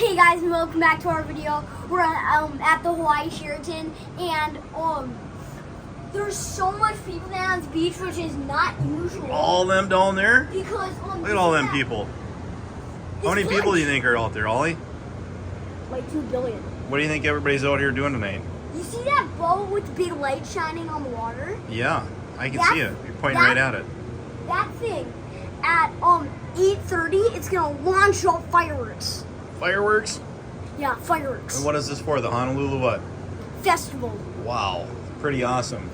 Hey guys, and welcome back to our video. We're at the Hawaii Sheraton, and there's so much people down at the beach, which is not usual. All them down there? Because look at all them people. How many people do you think are out there, Ollie? Like 2 billion. What do you think everybody's out here doing tonight? You see that boat with the big light shining on the water? Yeah, I can see it. You're pointing right at it. That thing at 8:30, it's gonna launch all fireworks. Fireworks? Yeah, fireworks. And what is this for? The Honolulu what? Festival. Wow, pretty awesome.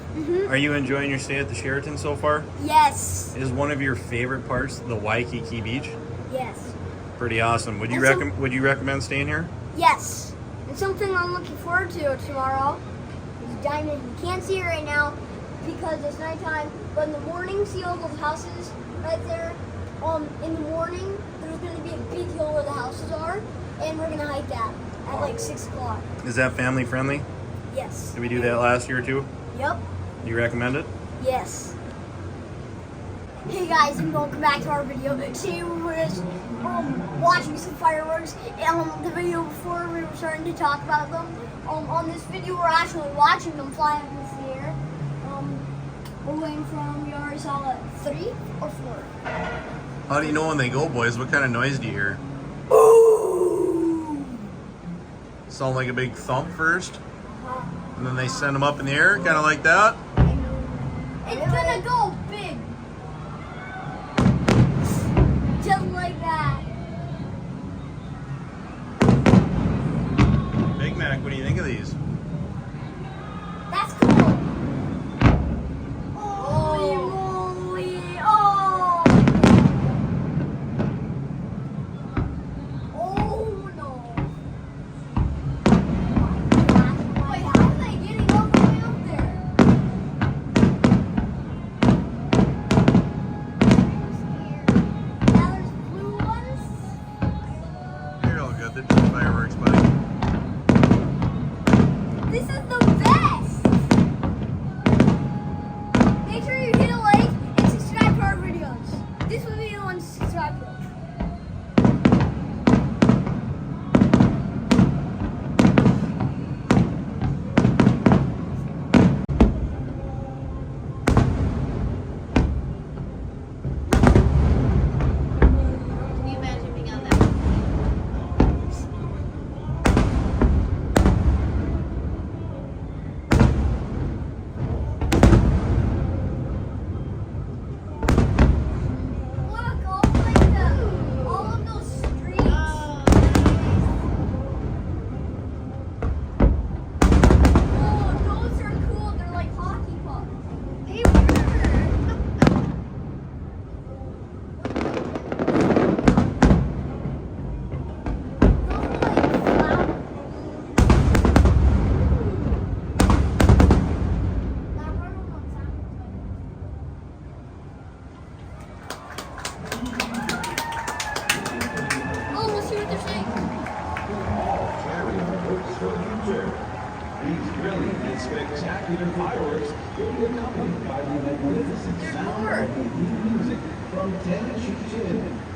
Are you enjoying your stay at the Sheraton so far? Yes. Is one of your favorite parts the Waikiki Beach? Yes. Pretty awesome. Would you recommend staying here? Yes. And something I'm looking forward to tomorrow is diamond. You can't see it right now because it's nighttime, but in the morning, see all those houses right there? In the morning, there's going to be a big hill where the houses are, and we're going to hike that at like 6 o'clock. Is that family friendly? Yes. Did we do that last year too? Yep. Do you recommend it? Yes. Hey guys, and welcome back to our video. Today we were just watching some fireworks. The video before we were starting to talk about them. On this video we're actually watching them fly up in the air. We're waiting for them. We already saw 3 or 4. How do you know when they go, boys? What kind of noise do you hear? Ooh. Sound like a big thump first, and then they send them up in the air, kind of like that. It's gonna go big. Just like that. Big Mac, what do you think of these? That's cool. Holy moly. Oh. Oh no. Wait, how are they getting all the way up there? Now there's blue ones. They're all good. They're just fireworks, buddy. This is the best! Make sure you hit a like and subscribe to our videos. This will be the one to subscribe to. Can you imagine being on that? Look, all of those streets. Oh, those are cool. They're like hockey pucks. They were. Those are like flowers. That one almost sounds oh, let's see what they're saying. These brilliant and spectacular fireworks will be accompanied by the magnificent sound of music from 10 to 10.